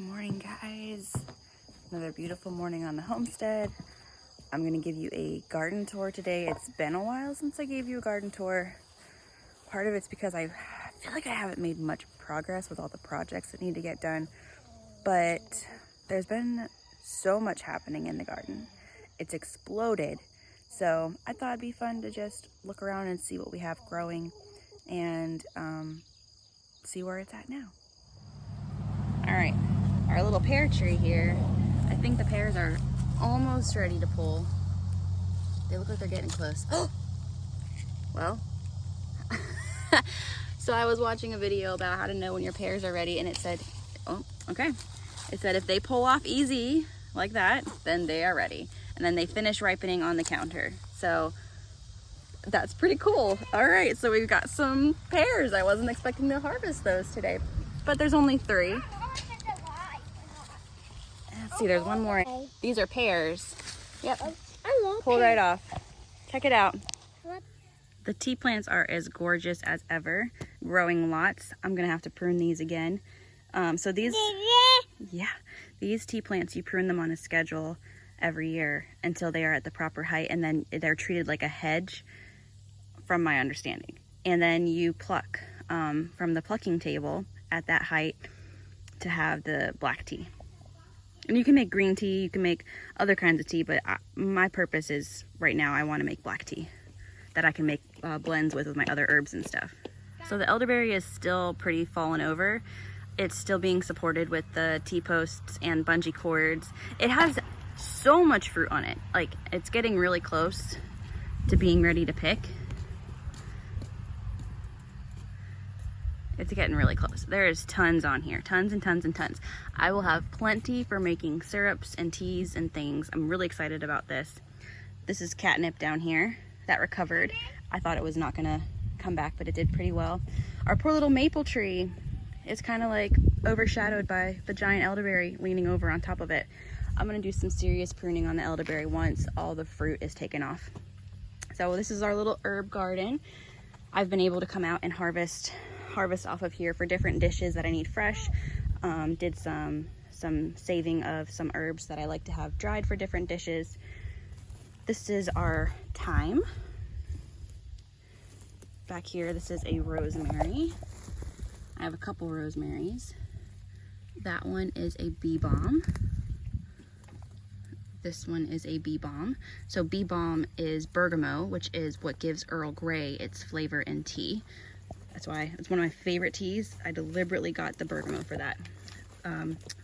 Morning, guys. Another beautiful morning on the homestead. I'm going to give you a garden tour today. It's been a while since I gave you a garden tour. Part of it's because I feel like I haven't made much progress with all the projects that need to get done, but there's been so much happening in the garden. It's exploded. So I thought it'd be fun to just look around and see what we have growing and see where it's at now. All right, our little pear tree here. I think the pears are almost ready to pull. They look like they're getting close. Oh, well. So I was watching a video about how to know when your pears are ready, and it said, oh, okay. It said if they pull off easy like that, then they are ready. And then they finish ripening on the counter. So that's pretty cool. All right, so we've got some pears. I wasn't expecting to harvest those today, but there's only 3. Let's see, there's one more. These are pears. Yep. Pull right off. Check it out. The tea plants are as gorgeous as ever, growing lots. I'm gonna have to prune these again. So these tea plants, you prune them on a schedule every year until they are at the proper height, and then they're treated like a hedge, from my understanding. And then you pluck from the plucking table at that height to have the black tea. And you can make green tea, you can make other kinds of tea, but my purpose is right now I want to make black tea that I can make blends with my other herbs and stuff. So the elderberry is still pretty fallen over. It's still being supported with the T-posts and bungee cords. It has so much fruit on it. Like, it's getting really close to being ready to pick. It's getting really close. There's tons on here, tons and tons and tons. I will have plenty for making syrups and teas and things. I'm really excited about this. This is catnip down here that recovered. I thought it was not gonna come back, but it did pretty well. Our poor little maple tree is kind of like overshadowed by the giant elderberry leaning over on top of it. I'm gonna do some serious pruning on the elderberry once all the fruit is taken off. So this is our little herb garden. I've been able to come out and harvest off of here for different dishes that I need fresh. Did some saving of some herbs that I like to have dried for different dishes. This is our thyme. Back here, this is a rosemary. I have a couple rosemaries. That one is a bee balm. This one is a bee balm. So bee balm is bergamot, which is what gives Earl Grey its flavor in tea. That's why it's one of my favorite teas. I deliberately got the bergamot for that.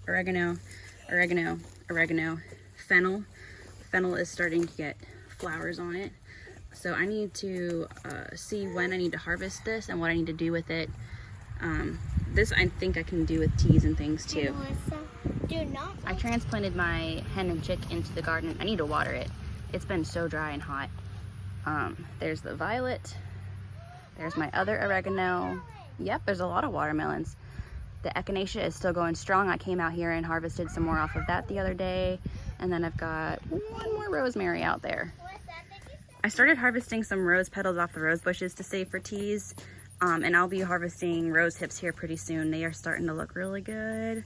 Oregano, fennel. Fennel is starting to get flowers on it. So I need to see when I need to harvest this and what I need to do with it. This I think I can do with teas and things too. I transplanted my hen and chick into the garden. I need to water it. It's been so dry and hot. There's the violet. There's my other oregano. Yep, there's a lot of watermelons. The echinacea is still going strong. I came out here and harvested some more off of that the other day. And then I've got one more rosemary out there. I started harvesting some rose petals off the rose bushes to save for teas. And I'll be harvesting rose hips here pretty soon. They are starting to look really good.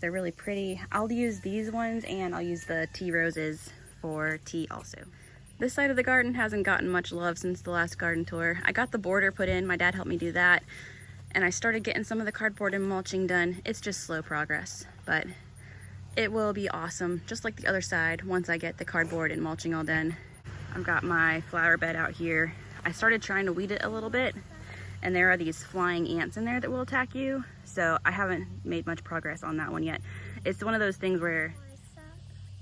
They're really pretty. I'll use these ones, and I'll use the tea roses for tea also. This side of the garden hasn't gotten much love since the last garden tour. I got the border put in, my dad helped me do that, and I started getting some of the cardboard and mulching done. It's just slow progress, but it will be awesome, just like the other side, once I get the cardboard and mulching all done. I've got my flower bed out here. I started trying to weed it a little bit, and there are these flying ants in there that will attack you, so I haven't made much progress on that one yet. It's one of those things where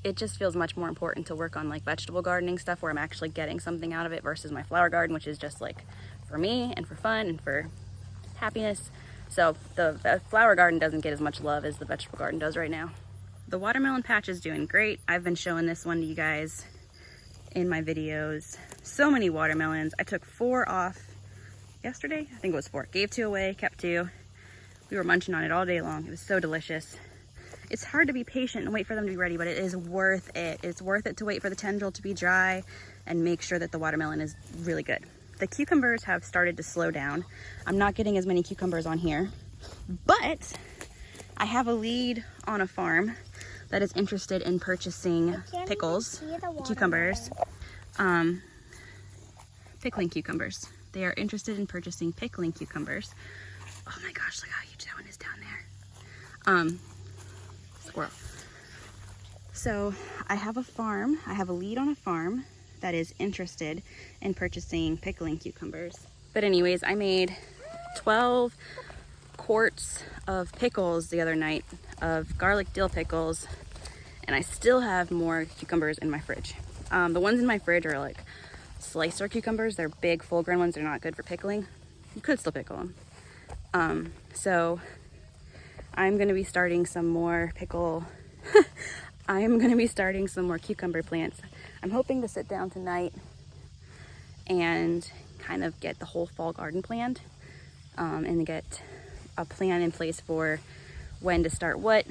it just feels much more important to work on like vegetable gardening stuff where I'm actually getting something out of it versus my flower garden, which is just like for me and for fun and for happiness. So the flower garden doesn't get as much love as the vegetable garden does right now. The watermelon patch is doing great. I've been showing this one to you guys in my videos. So many watermelons. I took 4 off yesterday. I think it was 4. Gave 2 away, kept 2. We were munching on it all day long. It was so delicious. It's hard to be patient and wait for them to be ready, but it is worth it. It's worth it to wait for the tendril to be dry and make sure that the watermelon is really good. The cucumbers have started to slow down. I'm not getting as many cucumbers on here, but I have a lead on a farm that is interested in purchasing pickles, cucumbers, pickling cucumbers. They are interested in purchasing pickling cucumbers. Oh my gosh, look how huge that one is down there. Squirrel. So I have a lead on a farm that is interested in purchasing pickling cucumbers. But anyways, I made 12 quarts of pickles the other night, of garlic dill pickles, and I still have more cucumbers in my fridge. The ones in my fridge are like slicer cucumbers. They're big, full-grown ones. They're not good for pickling. You could still pickle them. So I'm gonna be starting some more I'm gonna be starting some more cucumber plants. I'm hoping to sit down tonight and kind of get the whole fall garden planned, and get a plan in place for when to start what.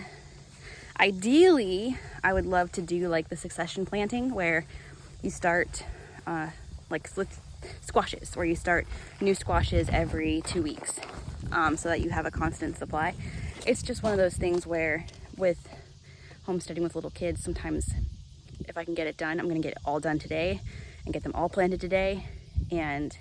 Ideally, I would love to do like the succession planting where you start like squashes, where you start new squashes every 2 weeks, so that you have a constant supply. It's just one of those things where with homesteading with little kids, sometimes if I can get it done, I'm gonna get it all done today and get them all planted today. And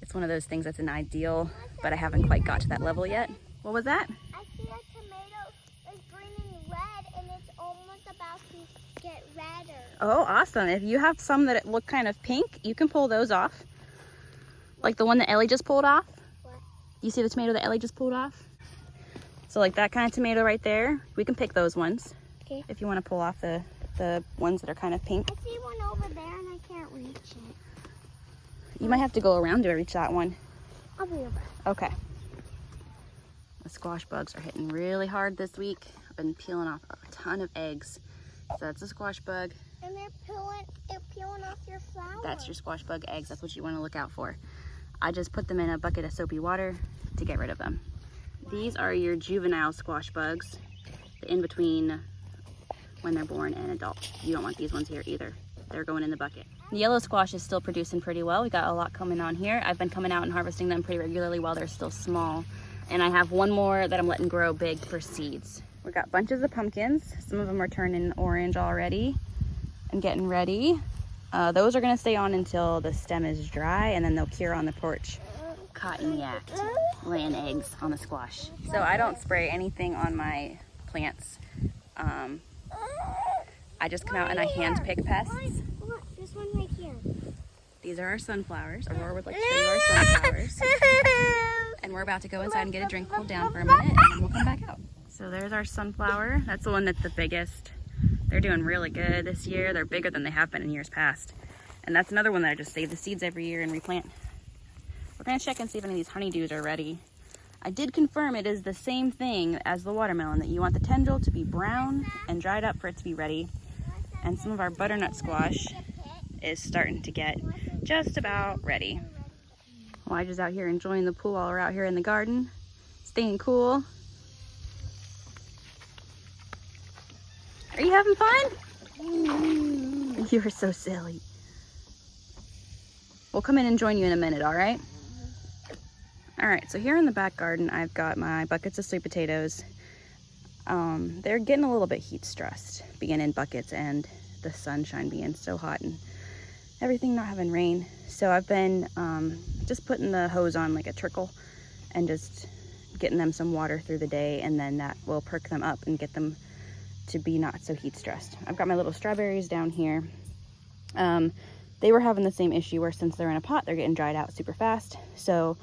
it's one of those things that's an ideal, but I haven't quite got to that level yet. What was that? I see a tomato is green and red, and it's almost about to get redder. Oh, awesome. If you have some that look kind of pink, you can pull those off. Like the one that Ellie just pulled off. What? You see the tomato that Ellie just pulled off? So like that kind of tomato right there, we can pick those ones. Okay. If you want to pull off the ones that are kind of pink. I see one over there and I can't reach it. You might have to go around to reach that one. I'll be over. Okay. The squash bugs are hitting really hard this week. I've been peeling off a ton of eggs. So that's a squash bug. And they're peeling off your flowers. That's your squash bug eggs. That's what you want to look out for. I just put them in a bucket of soapy water to get rid of them. Wow. These are your juvenile squash bugs, the in between when they're born and adult. You don't want these ones here either. They're going in the bucket. The yellow squash is still producing pretty well. We got a lot coming on here. I've been coming out and harvesting them pretty regularly while they're still small. And I have one more that I'm letting grow big for seeds. We got bunches of pumpkins. Some of them are turning orange already and getting ready. Those are gonna stay on until the stem is dry, and then they'll cure on the porch. Caught in the act, laying eggs on the squash. So I don't spray anything on my plants. I just come out and I hand pick pests. Look, this one right here. These are our sunflowers. Aurora would like to show you our sunflowers. And we're about to go inside and get a drink, cool down for a minute, and then we'll come back out. So there's our sunflower. That's the one that's the biggest. They're doing really good this year. They're bigger than they have been in years past. And that's another one that I just save the seeds every year and replant. We're gonna check and see if any of these honeydews are ready. I did confirm it is the same thing as the watermelon, that you want the tendril to be brown and dried up for it to be ready. And some of our butternut squash is starting to get just about ready. Elijah's out here enjoying the pool while we're out here in the garden, staying cool. Are you having fun? You are so silly. We'll come in and join you in a minute, all right? All right, so here in the back garden, I've got my buckets of sweet potatoes. They're getting a little bit heat stressed, being in buckets and the sunshine being so hot and everything not having rain. So I've been just putting the hose on like a trickle and just getting them some water through the day, and then that will perk them up and get them to be not so heat stressed. I've got my little strawberries down here. They were having the same issue where since they're in a pot, they're getting dried out super fast. So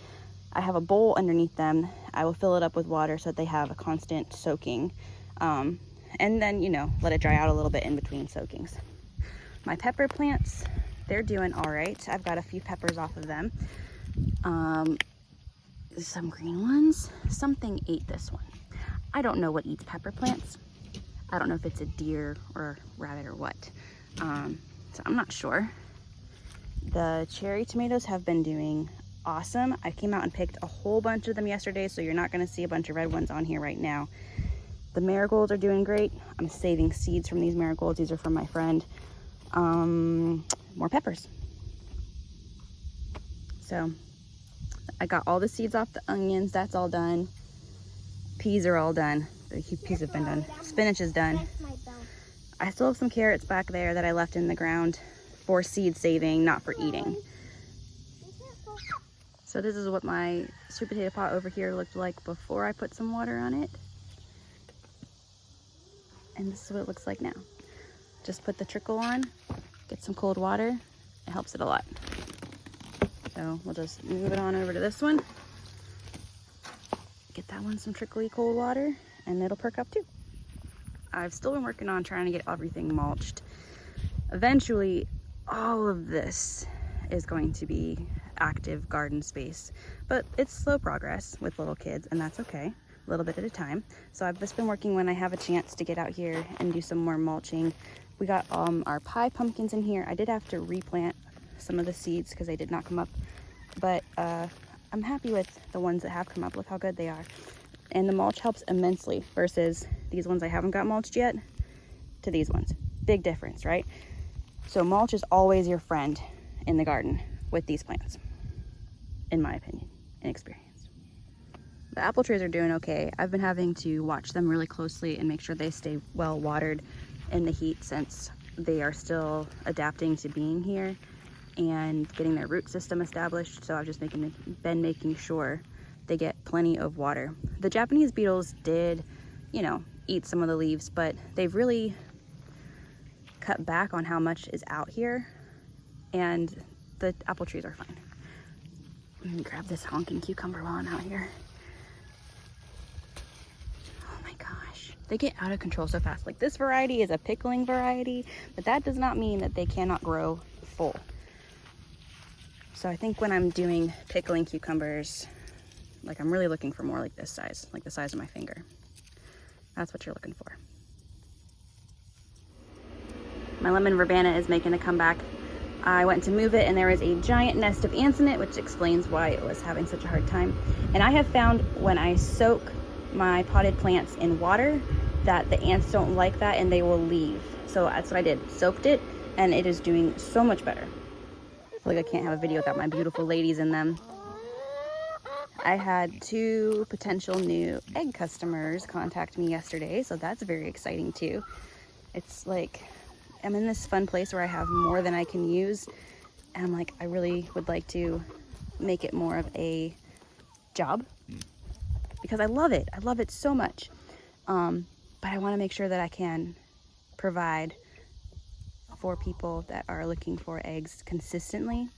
I have a bowl underneath them. I will fill it up with water so that they have a constant soaking. And then, you know, let it dry out a little bit in between soakings. My pepper plants, they're doing all right. I've got a few peppers off of them. Some green ones. Something ate this one. I don't know what eats pepper plants. I don't know if it's a deer or a rabbit or what. So I'm not sure. The cherry tomatoes have been doing awesome. I came out and picked a whole bunch of them yesterday, so you're not going to see a bunch of red ones on here right now. The marigolds are doing great. I'm saving seeds from these marigolds. These are from my friend. More peppers. So I got all the seeds off the onions. That's all done. Peas are all done. the peas have been done. Spinach is done. That's my belt. I still have some carrots back there that I left in the ground for seed saving, not for eating. So this is what my sweet potato pot over here looked like before I put some water on it. And this is what it looks like now. Just put the trickle on, get some cold water. It helps it a lot. So we'll just move it on over to this one. Get that one some trickly cold water and it'll perk up too. I've still been working on trying to get everything mulched. Eventually, all of this is going to be active garden space, but it's slow progress with little kids, and that's okay, a little bit at a time. So I've just been working when I have a chance to get out here and do some more mulching. We got our pie pumpkins in here. I did have to replant some of the seeds because they did not come up, but I'm happy with the ones that have come up. Look how good they are. And the mulch helps immensely versus these ones I haven't got mulched yet to these ones. Big difference, right? So mulch is always your friend in the garden with these plants, in my opinion and experience. The apple trees are doing okay. I've been having to watch them really closely and make sure they stay well watered in the heat since they are still adapting to being here and getting their root system established. So I've just been making sure they get plenty of water. The Japanese beetles did, you know, eat some of the leaves, but they've really cut back on how much is out here, and the apple trees are fine. Let me grab this honking cucumber while I'm out here. Oh my gosh, they get out of control so fast. Like, this variety is a pickling variety, but that does not mean that they cannot grow full. So I think when I'm doing pickling cucumbers, like, I'm really looking for more like this size, like the size of my finger. That's what you're looking for. My lemon verbena is making a comeback. I went to move it and there was a giant nest of ants in it, which explains why it was having such a hard time. And I have found when I soak my potted plants in water that the ants don't like that and they will leave. So that's what I did, soaked it, and it is doing so much better. I feel like I can't have a video without my beautiful ladies in them. I had 2 potential new egg customers contact me yesterday, so that's very exciting too. It's like I'm in this fun place where I have more than I can use, and I'm like, I really would like to make it more of a job because I love it. I love it so much, but I want to make sure that I can provide for people that are looking for eggs consistently.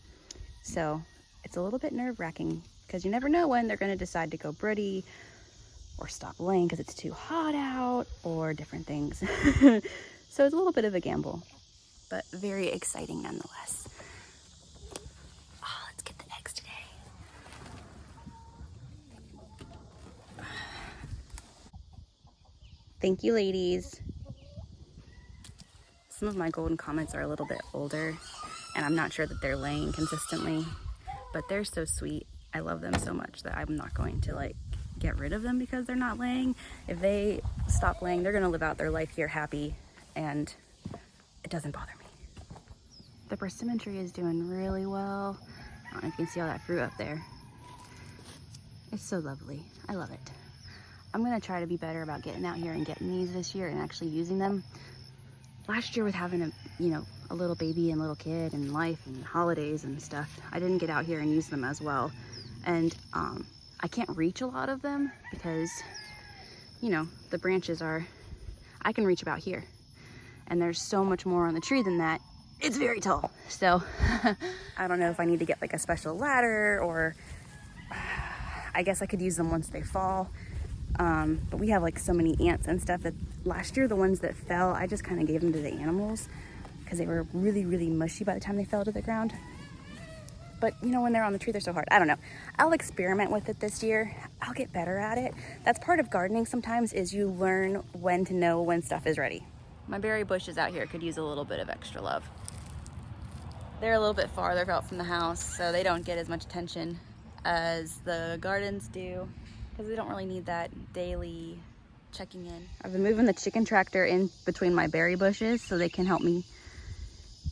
So it's a little bit nerve-wracking because you never know when they're going to decide to go broody or stop laying because it's too hot out or different things. So it's a little bit of a gamble, but very exciting nonetheless. Oh, let's get the eggs today. Thank you, ladies. Some of my golden comets are a little bit older, and I'm not sure that they're laying consistently, but they're so sweet. I love them so much that I'm not going to like get rid of them because they're not laying. If they stop laying, they're gonna live out their life here happy, and it doesn't bother me. The persimmon tree is doing really well. I don't know if you can see all that fruit up there. It's so lovely. I love it. I'm gonna try to be better about getting out here and getting these this year and actually using them. Last year with having a little baby and little kid and life and holidays and stuff, I didn't get out here and use them as well. And I can't reach a lot of them because, the branches are, I can reach about here. And there's so much more on the tree than that. It's very tall. So I don't know if I need to get like a special ladder, or I guess I could use them once they fall. But we have like so many ants and stuff that last year, the ones that fell, I just kind of gave them to the animals because they were really, really mushy by the time they fell to the ground. But when they're on the tree, they're so hard. I don't know. I'll experiment with it this year. I'll get better at it. That's part of gardening sometimes, is you learn when to know when stuff is ready. My berry bushes out here could use a little bit of extra love. They're a little bit farther out from the house, so they don't get as much attention as the gardens do, because they don't really need that daily checking in. I've been moving the chicken tractor in between my berry bushes so they can help me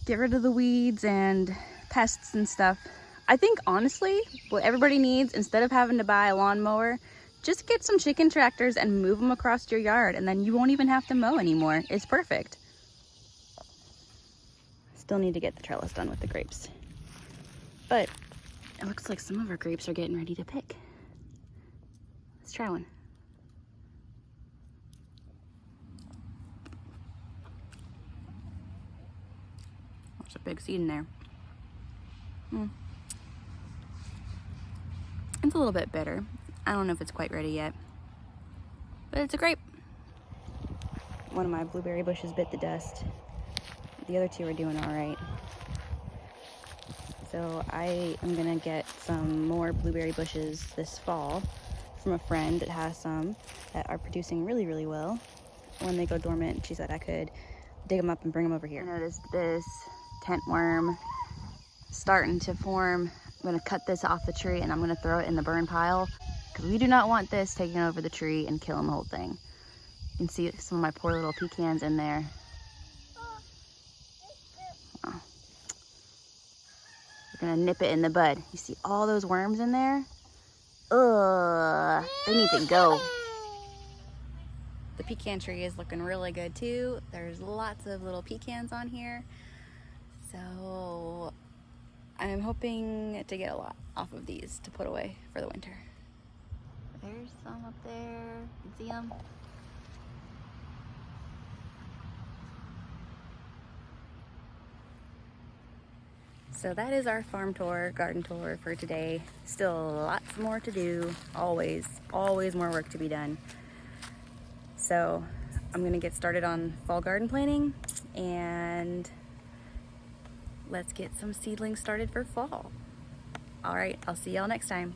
get rid of the weeds and pests and stuff. I think honestly, what everybody needs, instead of having to buy a lawnmower Just get some chicken tractors and move them across your yard, and then you won't even have to mow anymore. It's perfect. Still need to get the trellis done with the grapes. But it looks like some of our grapes are getting ready to pick. Let's try one. There's a big seed in there. It's a little bit bitter. I don't know if it's quite ready yet, but it's a grape. One of my blueberry bushes bit the dust. The other two are doing all right. So I am gonna get some more blueberry bushes this fall from a friend that has some that are producing really, really well. When they go dormant, she said I could dig them up and bring them over here. I noticed this tent worm starting to form. I'm gonna cut this off the tree and I'm gonna throw it in the burn pile because we do not want this taking over the tree and killing the whole thing. You can see some of my poor little pecans in there. Oh. We're gonna nip it in the bud. You see all those worms in there? Ugh, they need to go. The pecan tree is looking really good too. There's lots of little pecans on here. So I'm hoping to get a lot off of these to put away for the winter. There's some up there. You can see them. So that is our farm tour, garden tour for today. Still lots more to do. Always more work to be done. So I'm gonna get started on fall garden planting and let's get some seedlings started for fall. All right, I'll see y'all next time.